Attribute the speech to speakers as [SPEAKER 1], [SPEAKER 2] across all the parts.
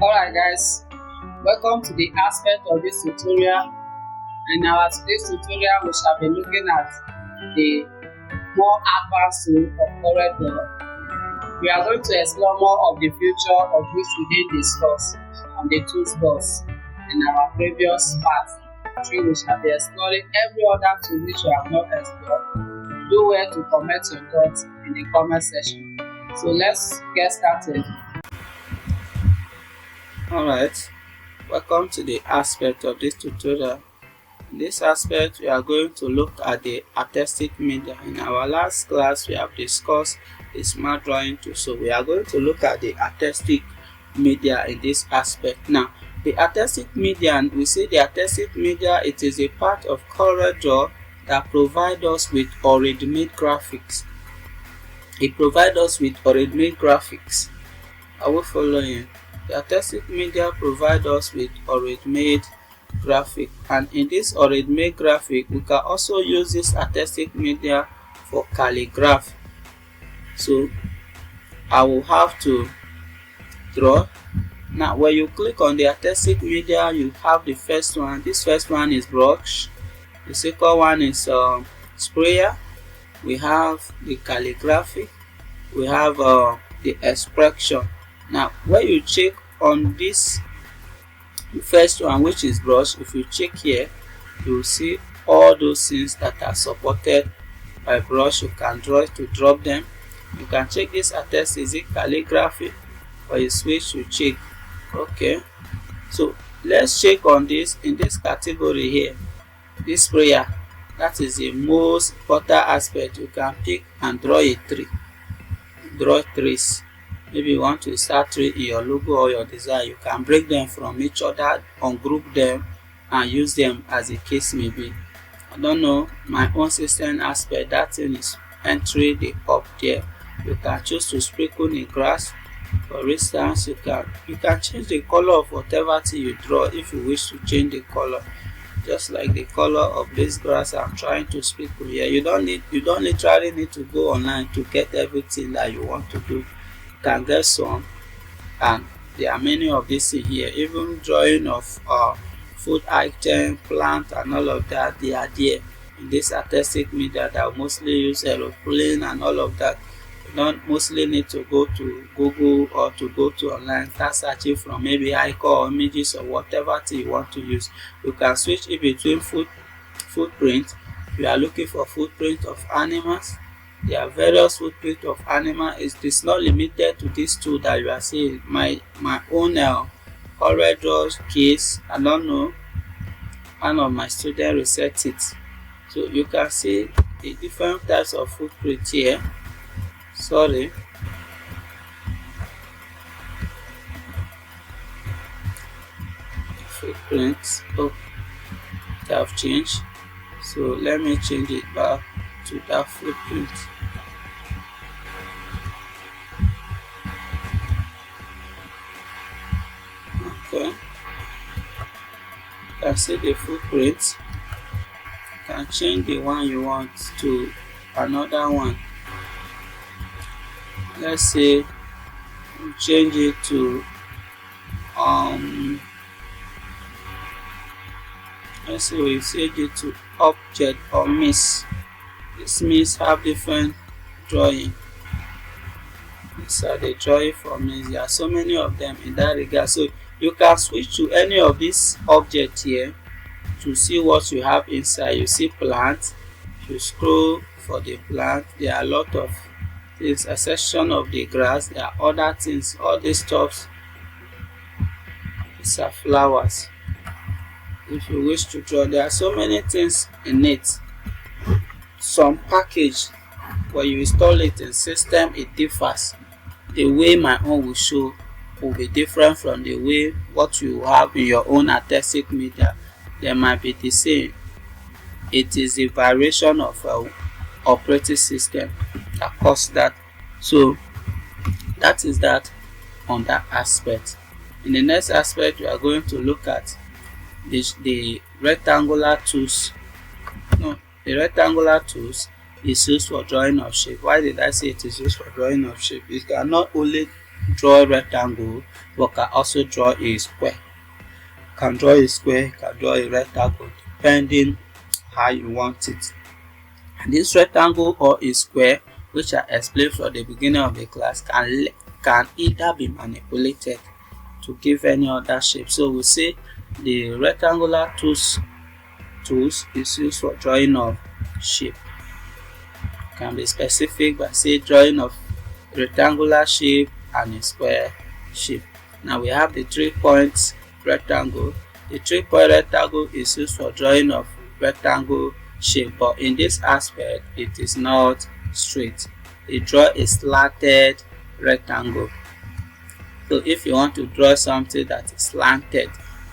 [SPEAKER 1] Alright guys, welcome to the aspect of this tutorial. In our today's tutorial we shall be looking at the more advanced tool of CorelDRAW. We are going to explore more of the feature of which we did discuss on the tools box in our previous part. Actually, we shall be exploring every other tool which we have not explored. Do well to comment your thoughts in the comment section. So let's get started. Alright, welcome to the aspect of this tutorial. In this aspect, we are going to look at the artistic media. In our last class, we have discussed the smart drawing tool, so we are going to look at the artistic media in this aspect. Now, the artistic media, we say the artistic media, it is a part of CorelDRAW that provides us with already made graphics. It provides us with already made graphics. Are we following? The artistic media provides us with already made graphic, and in this already made graphic we can also use this artistic media for calligraphy. So I will have to draw. Now when you click on the artistic media, you have the first one. This first one is brush, the second one is sprayer, we have the calligraphy, we have the expression. Now when you check on this first one, which is brush, if you check here, you will see all those things that are supported by brush. You can draw it to drop them. You can check this artist, is it calligraphy, or you switch to check. Okay, so let's check on this in this category here, this sprayer. That is the most important aspect. You can pick and draw a tree, draw trees. Maybe you want to start tree in your logo or your design, you can break them from each other, ungroup them, and use them as the case may be. I don't know, my own system aspect, that thing is entry the up there. You can choose to sprinkle the grass. For instance, you can change the color of whatever thing you draw if you wish to change the color. Just like the color of this grass I'm trying to sprinkle here. You don't literally need to go online to get everything that you want to do. Can get some, and there are many of these in here. Even drawing of food item, plant, and all of that, they are there in this artistic media that mostly use aeroplane and all of that. You don't mostly need to go to Google or to go to online, start searching from maybe icon or images or whatever thing you want to use. You can switch in between footprint. You are looking for footprint of animals. There are various footprints of animal. It is not limited to this tool that you are seeing. My own CorelDRAW case, I don't know, one of my students reset it. So you can see the different types of footprints here. Sorry. Footprints. Oh, they have changed. So let me change it back to that footprint. Okay, you can see the footprint. You can change the one you want to another one. Let's say we change it to let's say we change it to object or miss. This means have different drawing. These are the drawing for me. There are so many of them in that regard. So you can switch to any of these objects here to see what you have inside. You see plant. If you scroll for the plant, there are a lot of things. A section of the grass. There are other things. All these stuffs. These are flowers. If you wish to draw, there are so many things in it. Some package, when you install it in system, it differs. The way my own will show will be different from the way what you have in your own artistic media. They might be the same. It is the variation of operating system that causes that. So that is that on that aspect. In the next aspect, we are going to look at the rectangular tools. The rectangular tools is used for drawing of shape. Why did I say it is used for drawing of shape? You can not only draw a rectangle, but can also draw a square. Can draw a square, can draw a rectangle, depending how you want it. And this rectangle or a square, which I explained from the beginning of the class, can either be manipulated to give any other shape. So we say the rectangular tools is used for drawing of shape. Can be specific by say drawing of rectangular shape and a square shape. Now we have the 3-point rectangle. The 3-point rectangle is used for drawing of rectangle shape, but in this aspect it is not straight. It draw a slanted rectangle. So if you want to draw something that is slanted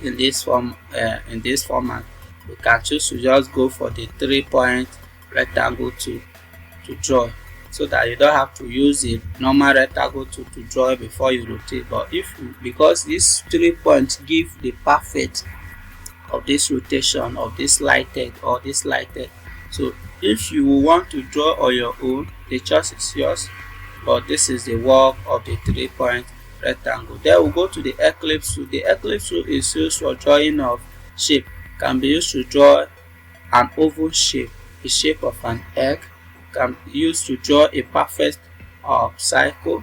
[SPEAKER 1] in this format, you can choose to just go for the 3-point rectangle to draw, so that you don't have to use the normal rectangle to draw before you rotate. But because these 3 points give the perfect of this rotation of this lighted or this lighted, so if you want to draw on your own, the choice is yours, but this is the work of the 3-point rectangle. Then we'll go to the ellipse tool. The ellipse tool is used for drawing of shape. Can be used to draw an oval shape, the shape of an egg. Can be used to draw a perfect circle.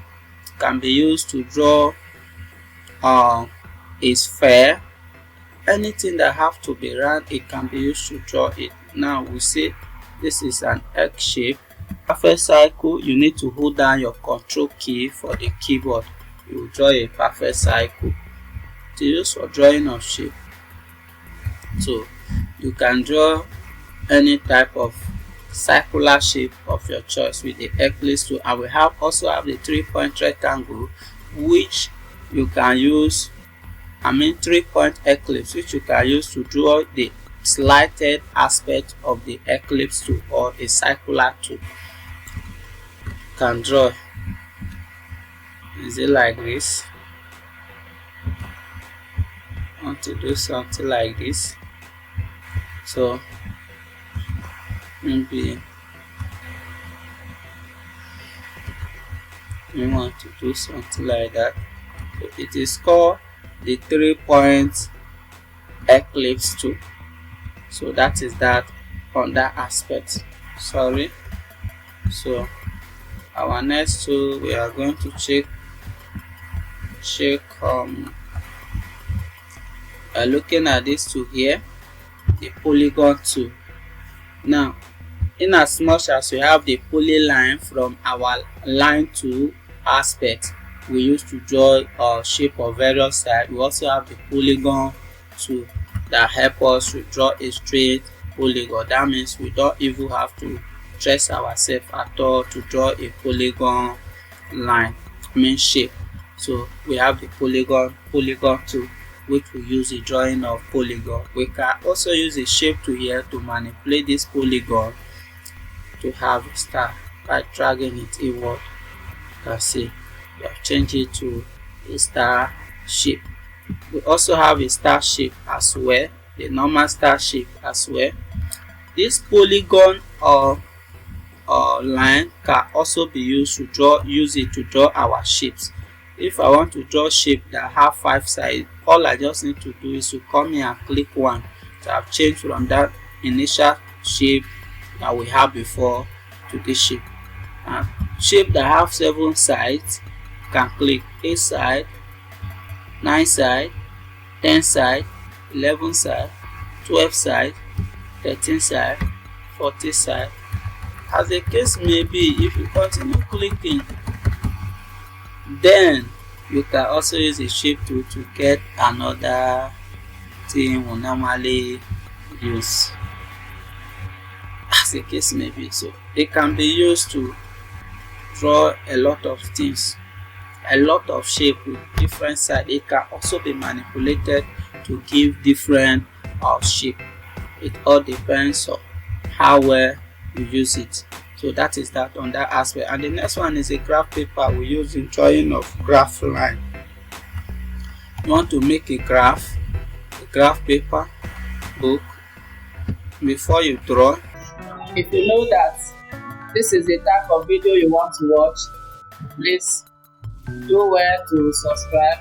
[SPEAKER 1] Can be used to draw a sphere. Anything that have to be round, it can be used to draw it. Now we say this is an egg shape. Perfect circle, you need to hold down your Ctrl key for the keyboard. You will draw a perfect circle. To use for drawing of shape, so you can draw any type of circular shape of your choice with the ellipse tool. And we also have the 3-point rectangle, which you can use, 3-point ellipse, which you can use to draw the slanted aspect of the ellipse tool or a circular tool. You can draw, is it like this? I want to do something like this, so maybe we want to do something like that. So it is called the 3-point ellipse tool. So that is that on that aspect. Sorry. So our next tool, we are going to check looking at this tool here, the polygon tool. Now, in as much as we have the polyline from our line tool aspect we use to draw a shape of various sides, we also have the polygon tool that help us to draw a straight polygon. That means we don't even have to stress ourselves at all to draw a polygon line, shape. So we have the polygon tool, which we use the drawing of polygon. We can also use the shape tool here to manipulate this polygon to have a star by dragging it inward. You can see we have changed it to a star shape. We also have a star shape as well, the normal star shape as well. This polygon or line can also be used to use it to draw our shapes. If I want to draw shape that have 5 sides, all I just need to do is to come here and click one. So I've changed from that initial shape that we had before to this shape. Shape that have 7 sides, can click 8 side, 9 side, 10 side, 11 side, 12 side, 13 side, 14 side. As the case may be, if you continue clicking, then you can also use the shape tool to get another thing we normally use, as the case may be. So it can be used to draw a lot of things, a lot of shape with different sides. It can also be manipulated to give different shape. It all depends on how well you use it. So that is that on that aspect. And the next one is a graph paper we use in drawing of graph line. You want to make a graph paper book. Before you draw, if you know that this is the type of video you want to watch, please Do well to subscribe,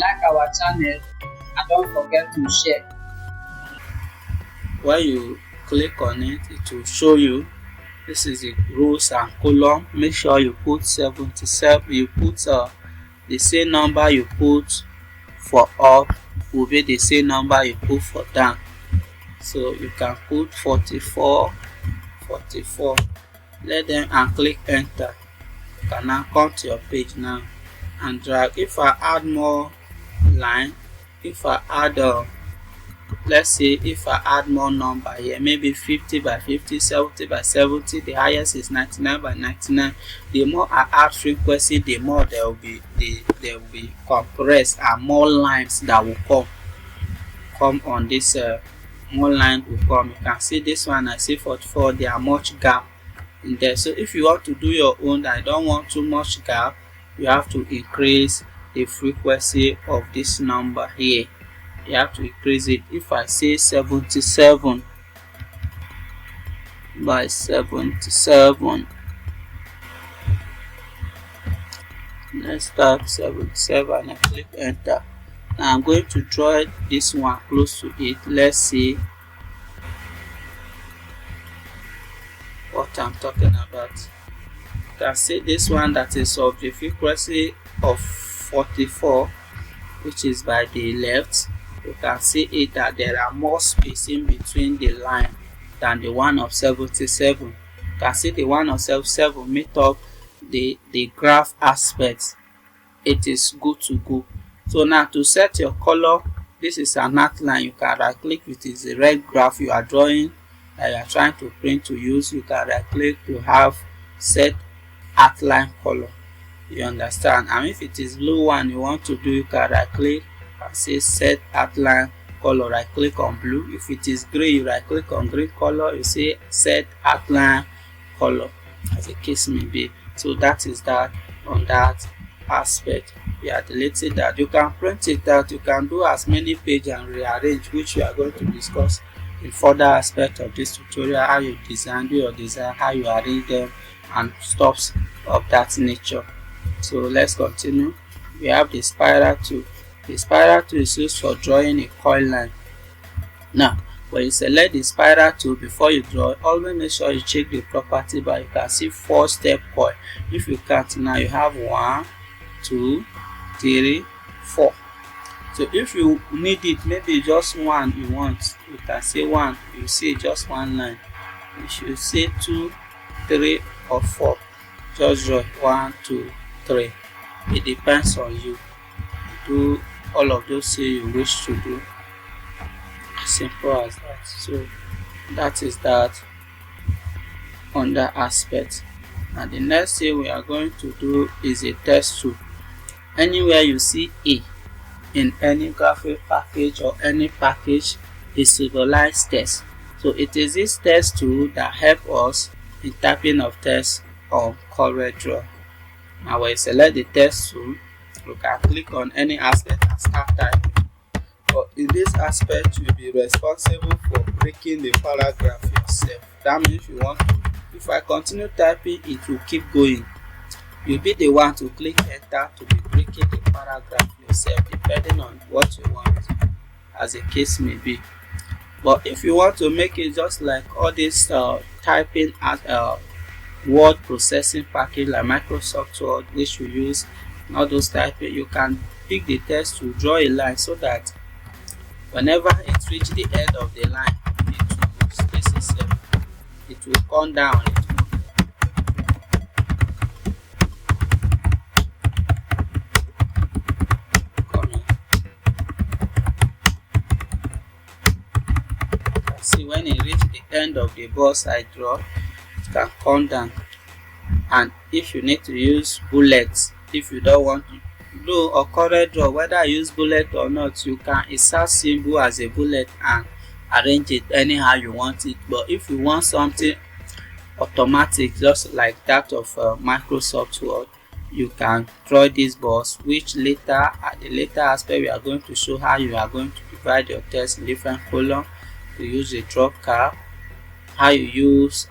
[SPEAKER 1] like our channel, and don't forget to share. When you click on it, it will show you this is the rows and column. Make sure you put 77. You put the same number you put for up will be the same number you put for down. So you can put 44. Let them and click enter. You can now come to your page now and drag. If I add more line, if I add let's say if I add more number here, maybe 50 by 50, 70 by 70, the highest is 99 by 99. The more I add frequency, the more there will be compressed and more lines that will come on this. More line will come. You can see this one. I see 44. There are much gap in there. So if you want to do your own, I don't want too much gap, you have to increase the frequency of this number here. You have to increase it. If I say 77 by 77, let's start 77 and click enter. Now I'm going to draw this one close to it. Let's see what I'm talking about. You can see this one that is of the frequency of 44, which is by the left. You can see it that there are more space in between the line than the one of 77. You can see the one of 77 meet up the graph aspect. It is good to go. So now to set your color, this is an outline. You can right click if it is a red graph you are drawing that you are trying to print to use. You can right click to have set outline color. You understand? And if it is blue one you want to do, you can right click and say set outline color. Right click on blue. If it is gray, you right click on green color. You say set outline color, as the case may be. So that is that on that aspect. We are deleting that. You can print it out. You can do as many pages and rearrange, which we are going to discuss in further aspect of this tutorial. How you design, do your design, how you arrange them, and stuffs of that nature. So let's continue. We have the spiral tool. The spiral tool is used for drawing a coil line. Now, when you select the spiral tool before you draw, always make sure you check the property bar. You can see 4-step coil. If you count now, you have 1, 2, 3, 4. So if you need it, maybe just one you want, you can say 1. You see just one line. You should say 2, 3, or 4. Just draw 1, 2, 3. It depends on you. Do all of those you wish to do. As simple as that. So that is that on that aspect. And the next thing we are going to do is a text tool. Anywhere you see A in any graphic package or any package, is symbolize text. So it is this text tool that help us in typing of text on CorelDRAW. Now when you select the text tool, you can click on any aspect and start typing. But in this aspect, you will be responsible for breaking the paragraph yourself. That means if I continue typing, it will keep going. You'll be the one to click enter to be breaking the paragraph yourself, depending on what you want, as the case may be. But if you want to make it just like all this typing as word processing package like Microsoft Word, which you use, all those typing, you can pick the text to draw a line so that whenever it reaches the end of the line, it will space itself. It will come down. See, when it reaches the end of the box I draw, it can come down. And if you need to use bullets, if you don't want to do a CorelDRAW, whether I use bullet or not, you can insert symbol as a bullet and arrange it anyhow you want it. But if you want something automatic, just like that of Microsoft Word, you can draw this box, which later at the later aspect we are going to show how you are going to divide your text in different columns. You use a drop cap, how you use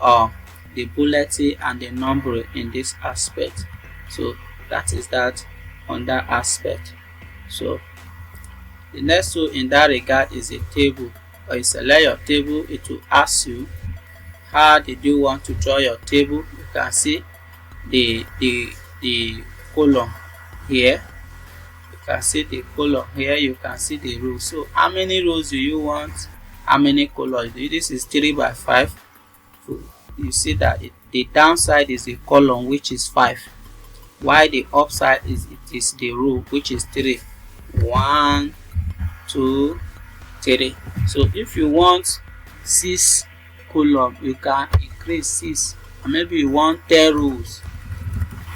[SPEAKER 1] the bulleting and the numbering in this aspect. So that is that on that aspect. So the next tool in that regard is a table. When you select your table, it will ask you how did you want to draw your table. You can see the column here. You can see the column here. You can see the row. So how many rows do you want? How many columns? This is 3 by 5. So you see that the downside is the column, which is 5, while the upside is the row, which is 3. 1, 2, 3. So if you want 6 columns, you can increase 6, and maybe you want 10 rows,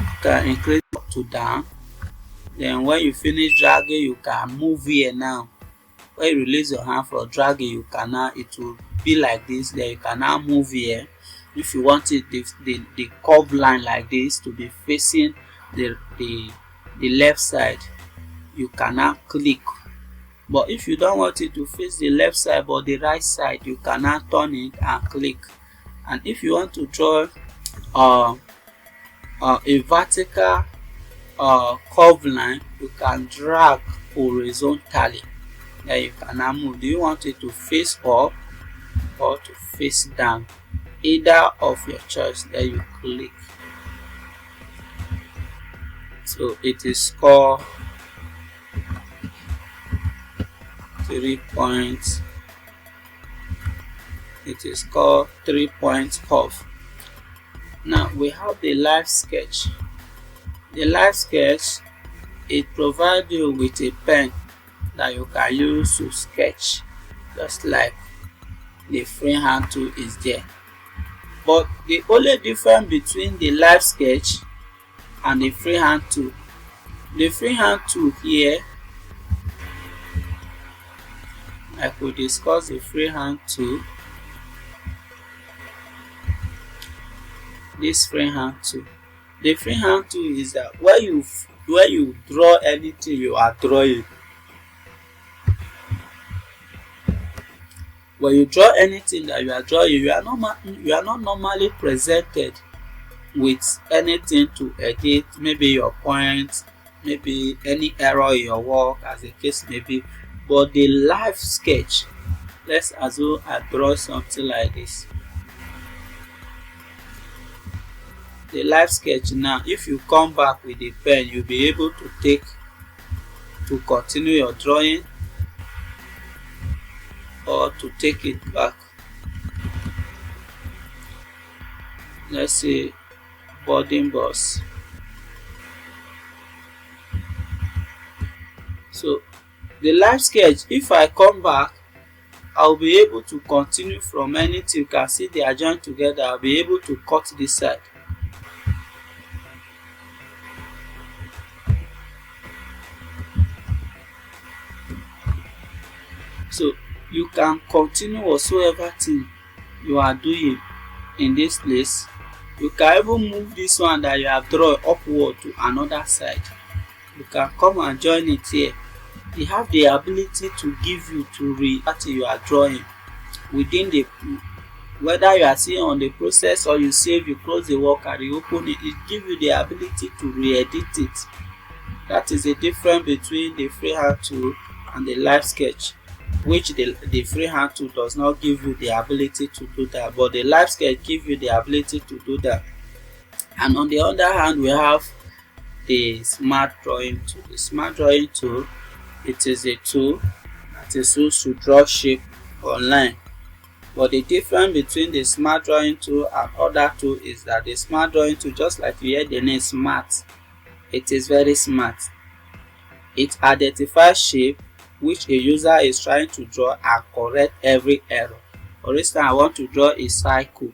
[SPEAKER 1] you can increase up to down. Then when you finish dragging, you can move here. Now when you release your hand for dragging, you can now, it will be like this. Then you can now move here. If you want it the curved line like this to be facing the left side, you can now click. But if you don't want it to face the left side but the right side, you can now turn it and click. And if you want to draw a vertical curved line, you can drag horizontally. Then you can now move. Do you want it to face up or to face down? Either of your choice. Then you click. So it is called 3 points. It is called 3 point curve. Now we have the live sketch. The live sketch, it provides you with a pen that you can use to sketch, just like the freehand tool is there. But the only difference between the live sketch and the freehand tool, the freehand tool here, I could discuss the freehand tool. This freehand tool, the freehand tool is that where you draw anything you are drawing. When you draw anything that you are drawing, you are not normally presented with anything to edit, maybe your points, maybe any error in your work, as the case may be. But the live sketch, let's assume I draw something like this. The live sketch now, if you come back with the pen, you'll be able to continue your drawing or to take it back. Let's say boarding bus. So the live sketch, if I come back, I'll be able to continue from anything. You can see they are joined together. I'll be able to cut this side. So you can continue whatsoever thing you are doing in this place. You can even move this one that you have drawn upward to another side. You can come and join it here. You have the ability to give you to react to you are drawing within the, whether you are seeing on the process or you save, you close the work and reopen it, it gives you the ability to re-edit it. That is the difference between the freehand tool and the live sketch, which the freehand tool does not give you the ability to do that, but the live sketch gives you the ability to do that. And on the other hand, we have the smart drawing tool. The smart drawing tool, it is a tool that is used to draw shape online. But the difference between the smart drawing tool and other tool is that the smart drawing tool, just like you hear the name smart, it is very smart. It identifies shape which a user is trying to draw and correct every error. For instance, I want to draw a circle.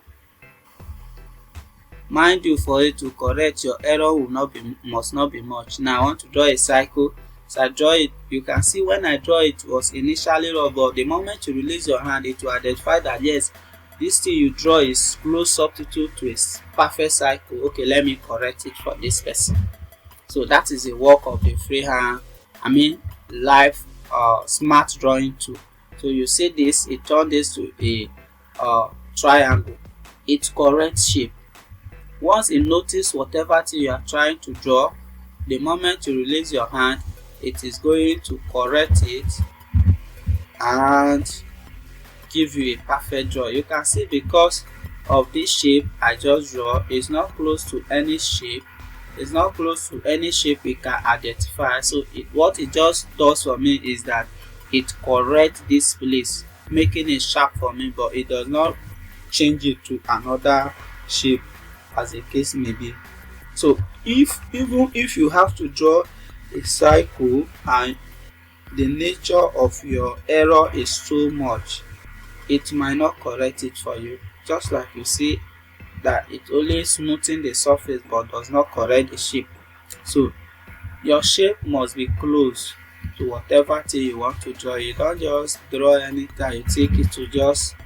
[SPEAKER 1] Mind you, for it to correct, your error must not be much. Now I want to draw a circle. So I draw it. You can see when I draw it was initially rough, but the moment you release your hand, it will identify that yes, this thing you draw is close substitute to a perfect circle. Okay, let me correct it for this person. So that is the work of the freehand, live smart drawing tool. So you see this, it turns this to a triangle. It corrects shape. Once it notices whatever thing you are trying to draw, the moment you release your hand, it is going to correct it and give you a perfect draw. You can see because of this shape I just draw, it's not close to any shape. It's not close to any shape we can identify. So what it just does for me is that it corrects this place, making it sharp for me, but it does not change it to another shape as the case may be. So even if you have to draw a cycle and the nature of your error is so much, it might not correct it for you. Just like you see that it only smoothing the surface but does not correct the shape. So your shape must be close to whatever thing you want to draw. You don't just draw anytime, you take it to just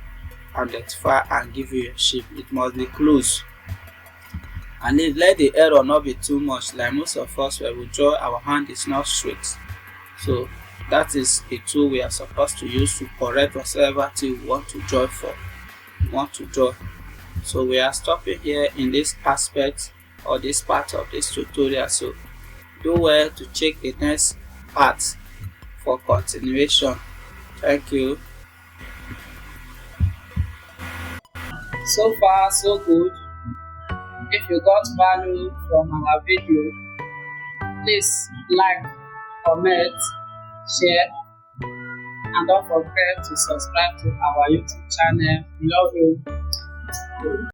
[SPEAKER 1] identify and give you a shape. It must be close, and let the error not be too much. Like most of us, when we draw, our hand is not straight. So that is a tool we are supposed to use to correct whatever thing we want to draw. So we are stopping here in this aspect or this part of this tutorial. So do well to check the next part for continuation. Thank you. So far so good. If you got value from our video, please like, comment, share, and don't forget to subscribe to our YouTube channel. We love you.